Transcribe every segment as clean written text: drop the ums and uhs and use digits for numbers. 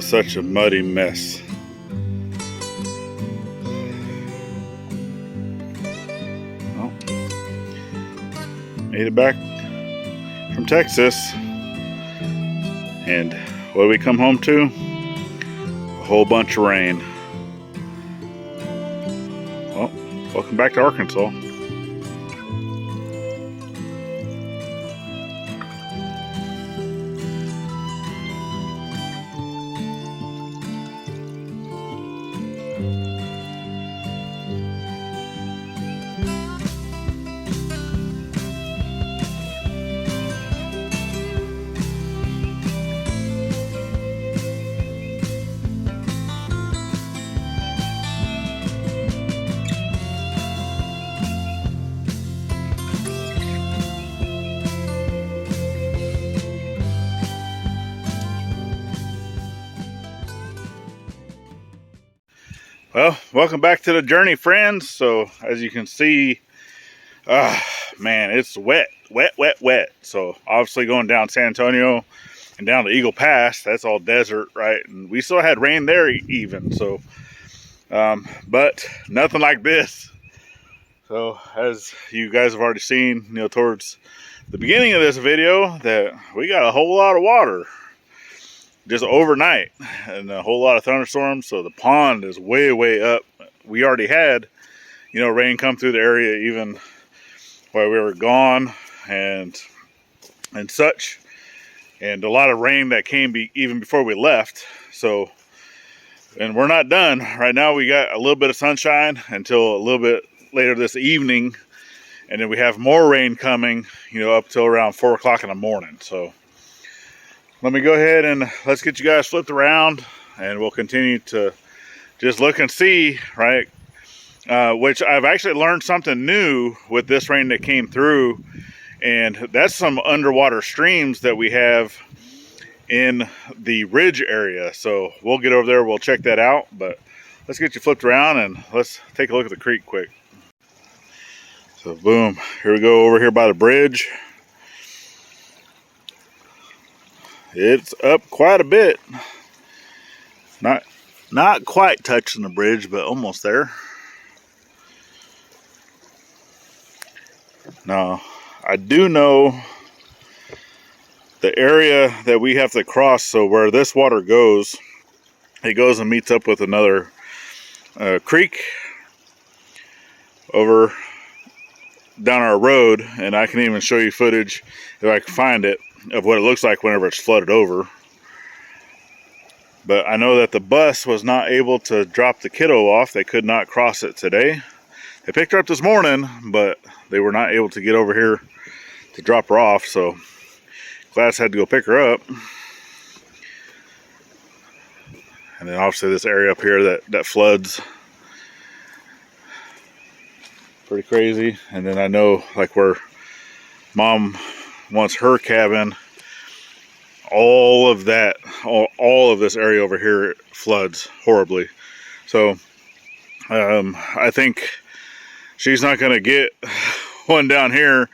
Such a muddy mess. Well, made it back from Texas, and what do we come home to? A whole bunch of rain. Well, welcome back to Arkansas. Well, welcome back to the journey, friends. So as you can see, man, it's wet. So obviously going down San Antonio and down to Eagle Pass, that's all desert, right? And we still had rain there even. So, but nothing like this. So as you guys have already seen, towards the beginning of this video, that we got a whole lot of water just overnight and a whole lot of thunderstorms. So the pond is way up. We already had rain come through the area even while we were gone and such, and a lot of rain that came even before we left. So, and we're not done right now. We got a little bit of sunshine until a little bit later this evening, and then we have more rain coming up till around 4 o'clock in the morning. So let me go ahead and let's get you guys flipped around, and we'll continue to just look and see, right? Which I've actually learned something new with this rain that came through, and that's some underwater streams that we have in the ridge area. So we'll get over there, we'll check that out, but let's get you flipped around and let's take a look at the creek quick. So boom, here we go over here by the bridge. It's up quite a bit. Not quite touching the bridge, but almost there. Now, I do know the area that we have to cross, so where this water goes, it goes and meets up with another creek over down our road, and I can even show you footage, if I can find it, of what it looks like whenever it's flooded over. But I know that the bus was not able to drop the kiddo off. They could not cross it today. They picked her up this morning, but they were not able to get over here to drop her off, so Glass had to go pick her up. And then obviously this area up here that floods. Pretty crazy. And then I know like where Mom wants her cabin, all of that, all of this area over here floods horribly. So I think she's not going to get one down here.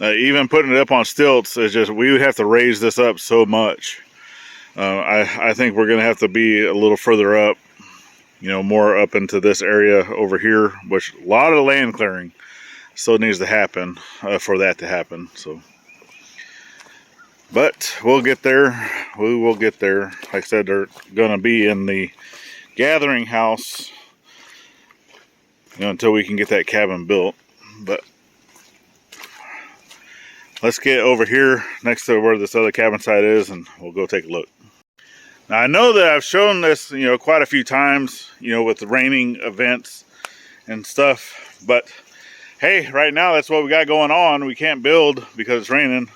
Even putting it up on stilts is just, we would have to raise this up so much. I think we're going to have to be a little further up, more up into this area over here, which a lot of land clearing still needs to happen for that to happen. So, but we'll get there. We will get there. Like I said, they're going to be in the gathering house, until we can get that cabin built. But let's get over here next to where this other cabin site is, and we'll go take a look. Now, I know that I've shown this, quite a few times, with the raining events and stuff, but hey, right now that's what we got going on. We can't build because it's raining.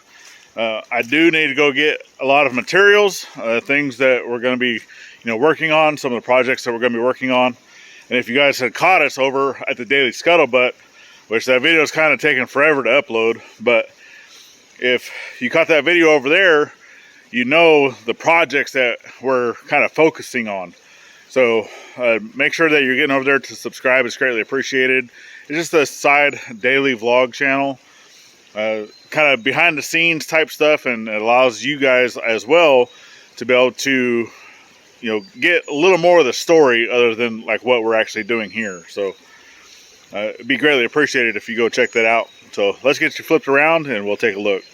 I do need to go get a lot of materials, things that we're going to be, working on, some of the projects that we're going to be working on. And if you guys had caught us over at the Daily Scuttlebutt, which that video is kind of taking forever to upload, but if you caught that video over there, the projects that we're kind of focusing on. So make sure that you're getting over there to subscribe. It's greatly appreciated. It's just a side daily vlog channel, kind of behind the scenes type stuff, and it allows you guys as well to be able to get a little more of the story other than like what we're actually doing here. So it'd be greatly appreciated if you go check that out. So let's get you flipped around and we'll take a look.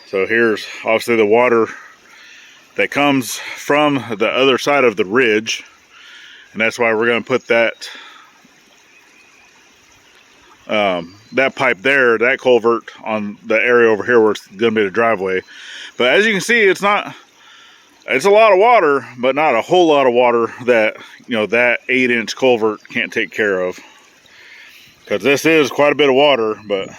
So here's obviously the water that comes from the other side of the ridge, and that's why we're going to put that that pipe there, that culvert, on the area over here where it's going to be the driveway. But as you can see, it's a lot of water, but not a whole lot of water that that 8-inch culvert can't take care of, because this is quite a bit of water. But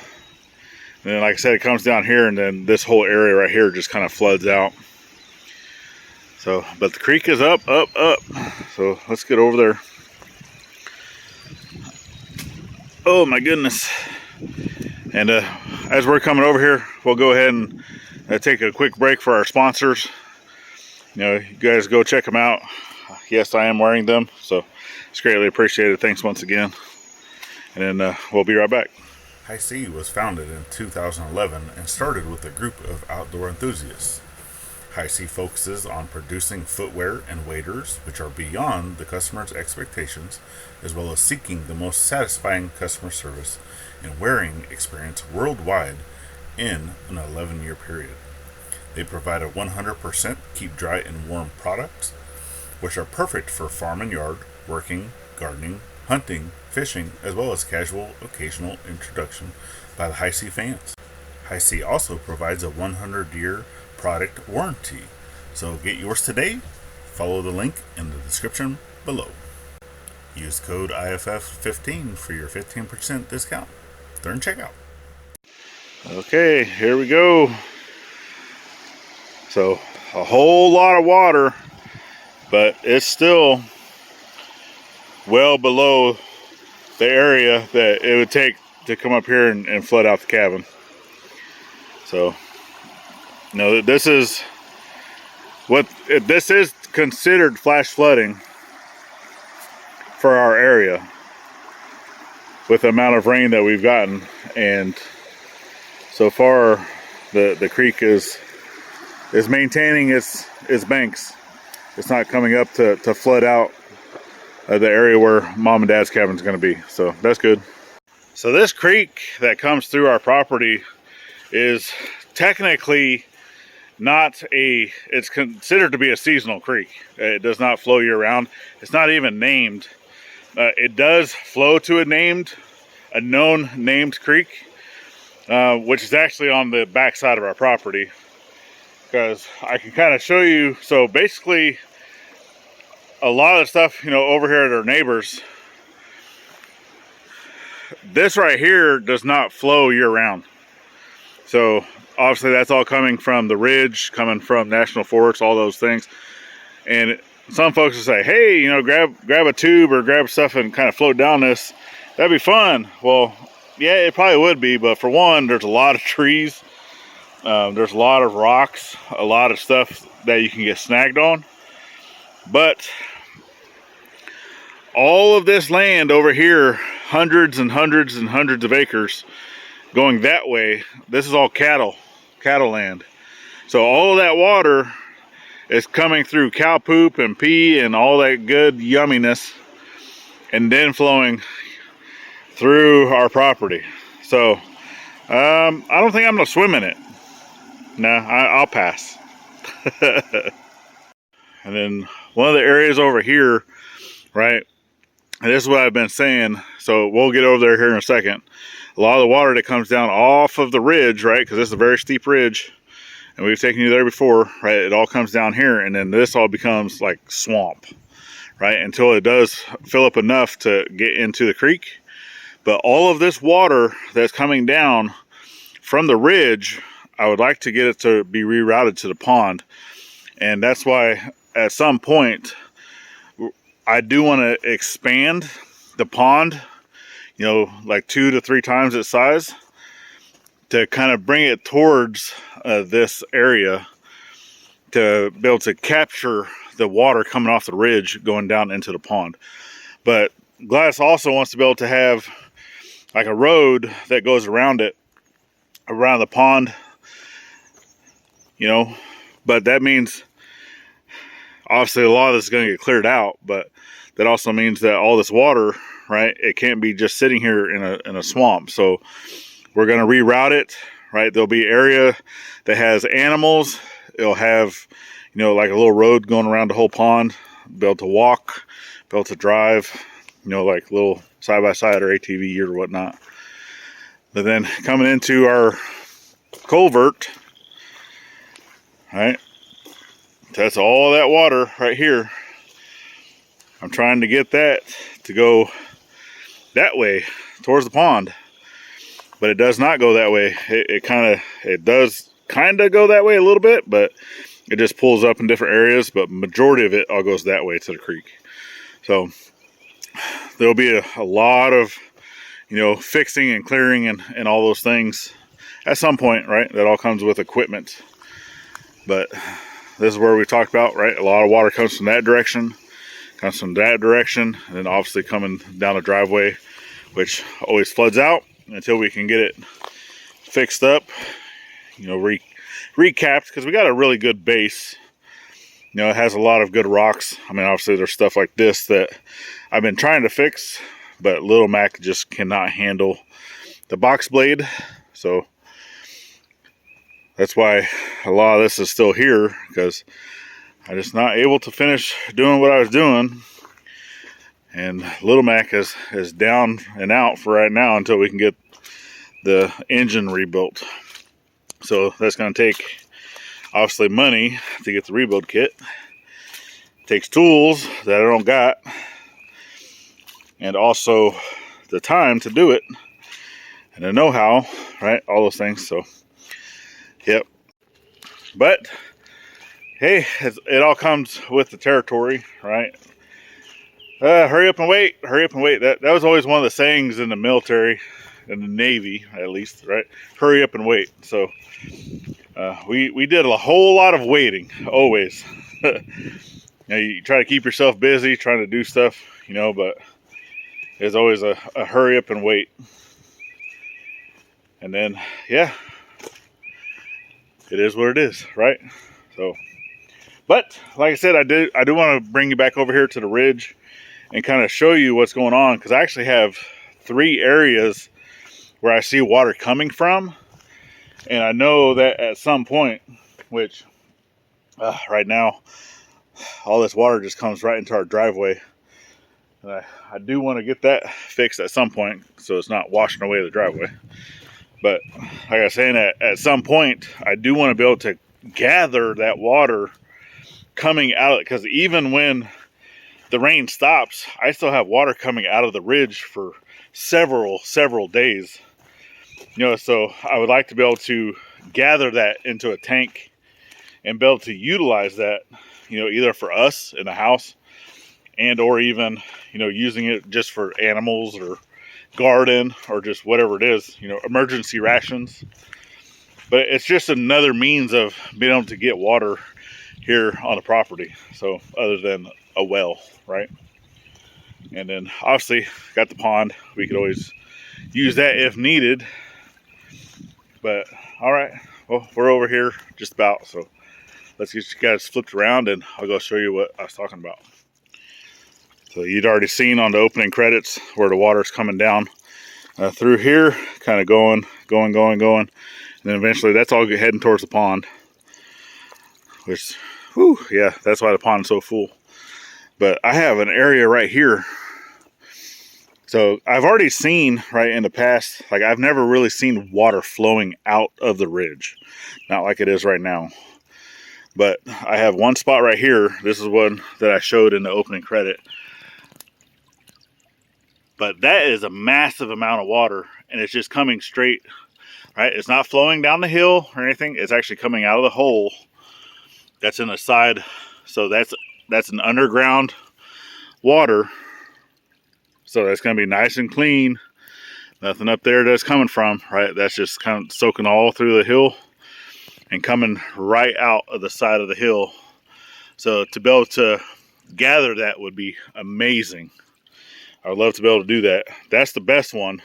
then, like I said, it comes down here, and then this whole area right here just kind of floods out. So, but the creek is up. So let's get over there. Oh my goodness. And as we're coming over here, we'll go ahead and take a quick break for our sponsors. You guys go check them out. Yes, I am wearing them, so it's greatly appreciated. Thanks once again. And then we'll be right back. Hi-C was founded in 2011 and started with a group of outdoor enthusiasts. Hi-C focuses on producing footwear and waders which are beyond the customer's expectations, as well as seeking the most satisfying customer service and wearing experience worldwide in an 11-year period. They provide a 100% keep dry and warm products, which are perfect for farm and yard, working, gardening, hunting, fishing, as well as casual, occasional introduction by the Hi-C fans. Hi-C also provides a 100-year product warranty. So get yours today. Follow the link in the description below. Use code IFF15 for your 15% discount during checkout. Okay, here we go. So a whole lot of water, but it's still well below the area that it would take to come up here and flood out the cabin. So this is considered flash flooding for our area with the amount of rain that we've gotten. And so far the creek is maintaining its banks. It's not coming up to flood out the area where mom and dad's cabin is going to be. So that's good. So this creek that comes through our property is technically it's considered to be a seasonal creek. It does not flow year round. It's not even named. It does flow to a known named creek, which is actually on the back side of our property, because I can kind of show you. So basically a lot of the stuff, over here at our neighbors, this right here does not flow year round. So obviously that's all coming from the ridge, coming from national forests, all those things. And some folks will say, hey, grab a tube or grab stuff and kind of float down this. That'd be fun. Well, yeah, it probably would be, but for one, there's a lot of trees. There's a lot of rocks, a lot of stuff that you can get snagged on. But all of this land over here, hundreds and hundreds and hundreds of acres going that way, this is all cattle land. So all of that water is coming through cow poop and pee and all that good yumminess, and then flowing through our property. So I don't think I'm gonna swim in it. No, I'll pass. And then one of the areas over here, right, and this is what I've been saying, so we'll get over there here in a second. A lot of the water that comes down off of the ridge, right, because this is a very steep ridge, and we've taken you there before, right, it all comes down here, and then this all becomes like swamp, right, until it does fill up enough to get into the creek. But all of this water that's coming down from the ridge, I would like to get it to be rerouted to the pond. And that's why at some point I do want to expand the pond, like 2 to 3 times its size, to kind of bring it towards this area to be able to capture the water coming off the ridge going down into the pond. But Glass also wants to be able to have like a road that goes around it, around the pond, but that means obviously a lot of this is going to get cleared out, but that also means that all this water, right, it can't be just sitting here in a swamp. So we're going to reroute it, right? There'll be area that has animals. It'll have, you know, like a little road going around the whole pond, be able to walk, be able to drive, you know, like little side-by-side or ATV or whatnot. But then coming into our culvert, right, that's all that water right here. I'm trying to get that to go that way towards the pond, but it does not go that way. It does kind of go that way a little bit, but it just pulls up in different areas, but majority of it all goes that way to the creek. So there'll be a lot of, you know, fixing and clearing and all those things at some point, right? That all comes with equipment. But this is where we talked about, right? A lot of water comes from that direction, and then obviously coming down the driveway, which always floods out until we can get it fixed up, you know, recapped, because we got a really good base. You know, it has a lot of good rocks. I mean, obviously there's stuff like this that I've been trying to fix, but Little Mac just cannot handle the box blade. So that's why a lot of this is still here, because I'm just not able to finish doing what I was doing. And Little Mac is down and out for right now until we can get the engine rebuilt. So that's going to take, obviously, money to get the rebuild kit. It takes tools that I don't got, and also the time to do it, and the know-how, right? All those things. So, yep. But hey, it all comes with the territory, right? Hurry up and wait. Hurry up and wait. That was always one of the sayings in the military, in the Navy at least, right? Hurry up and wait. So we did a whole lot of waiting, always. You know, you try to keep yourself busy, trying to do stuff, you know, but there's always a hurry up and wait. And then, yeah, it is what it is, right? So, but like I said, I do want to bring you back over here to the ridge and kind of show you what's going on, because I actually have 3 areas where I see water coming from, and I know that at some point, which right now all this water just comes right into our driveway, and I do want to get that fixed at some point so it's not washing away the driveway. But like I was saying, at some point I do want to be able to gather that water coming out, because even when the rain stops, I still have water coming out of the ridge for several days. You know, so I would like to be able to gather that into a tank and be able to utilize that, you know, either for us in the house, and or even, you know, using it just for animals or garden or just whatever it is, you know, emergency rations. But it's just another means of being able to get water here on the property. So other than a well, right? And then obviously got the pond. We could always use that if needed. But all right, well, we're over here just about, so let's get you guys flipped around and I'll go show you what I was talking about. So you'd already seen on the opening credits where the water's coming down through here, kind of going, and then eventually that's all heading towards the pond, which, whew, yeah, that's why the pond's so full. But I have an area right here. So I've already seen, right, in the past, like I've never really seen water flowing out of the ridge. Not like it is right now. But I have one spot right here. This is one that I showed in the opening credit. But that is a massive amount of water, and it's just coming straight, right? It's not flowing down the hill or anything. It's actually coming out of the hole that's in the side. So that's an underground water. So that's going to be nice and clean. Nothing up there that's coming from, right? That's just kind of soaking all through the hill and coming right out of the side of the hill. So to be able to gather that would be amazing. I would love to be able to do that. That's the best one.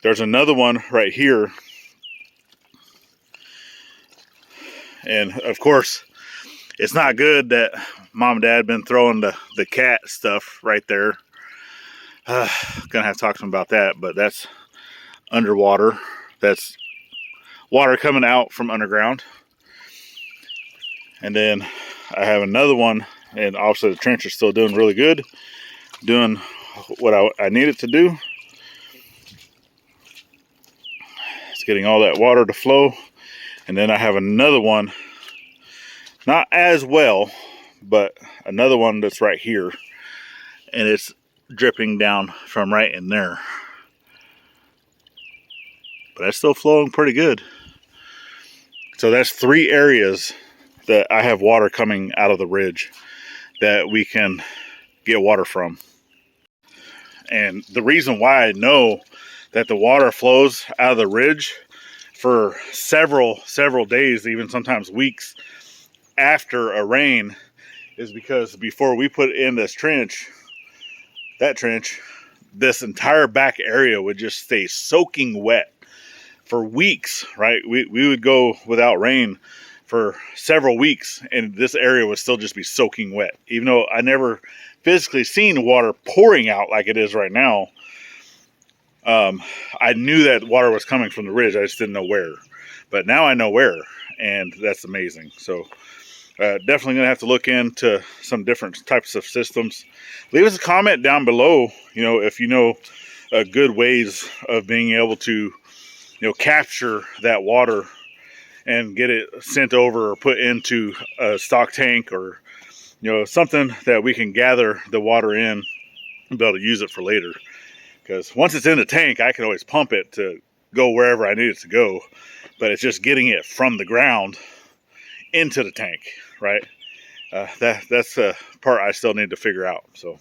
There's another one right here. And of course, it's not good that mom and dad been throwing the cat stuff right there. Gonna have to talk to them about that, but that's underwater. That's water coming out from underground. And then I have another one, and obviously the trench is still doing really good, doing what I need it to do. It's getting all that water to flow. And then I have another one, not as well, but another one that's right here, and it's dripping down from right in there. But that's still flowing pretty good. So that's 3 areas that I have water coming out of the ridge that we can get water from. And the reason why I know that the water flows out of the ridge for several days, even sometimes weeks after a rain, is because before we put in this trench, this entire back area would just stay soaking wet for weeks, right? We would go without rain for several weeks, and this area would still just be soaking wet. Even though I never physically seen water pouring out like it is right now, I knew that water was coming from the ridge. I just didn't know where. But now I know where, and that's amazing. So definitely going to have to look into some different types of systems. Leave us a comment down below, if you know good ways of being able to, capture that water and get it sent over or put into a stock tank, or something that we can gather the water in and be able to use it for later. Because once it's in the tank, I can always pump it to go wherever I need it to go, but it's just getting it from the ground into the tank, right? That's the part I still need to figure out. So,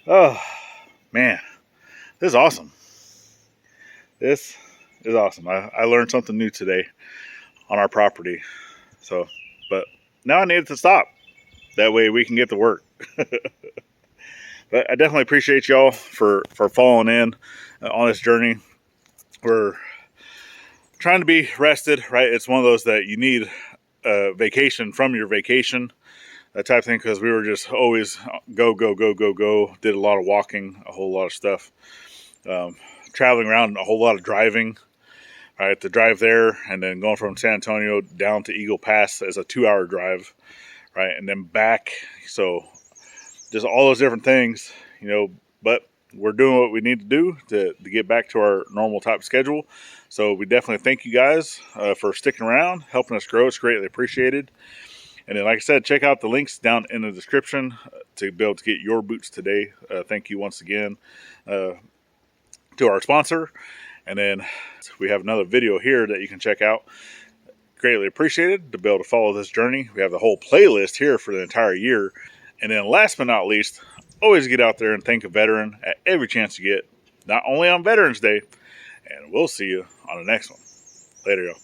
oh man, this is awesome. This is awesome. I learned something new today on our property. So, but now I need it to stop. That way we can get to work. But I definitely appreciate y'all for following in on this journey. We're trying to be rested, right? It's one of those that you need a vacation from your vacation, that type of thing, because we were just always go. Did a lot of walking, a whole lot of stuff. Traveling around, a whole lot of driving. Right, to drive there, and then going from San Antonio down to Eagle Pass as a 2-hour drive, right, and then back. So just all those different things, but we're doing what we need to do to get back to our normal type schedule. So we definitely thank you guys for sticking around, helping us grow. It's greatly appreciated. And then, like I said, check out the links down in the description to be able to get your boots today. Thank you once again to our sponsor. And then we have another video here that you can check out. Greatly appreciated to be able to follow this journey. We have the whole playlist here for the entire year. And then last but not least, always get out there and thank a veteran at every chance you get. Not only on Veterans Day. And we'll see you on the next one. Later, y'all.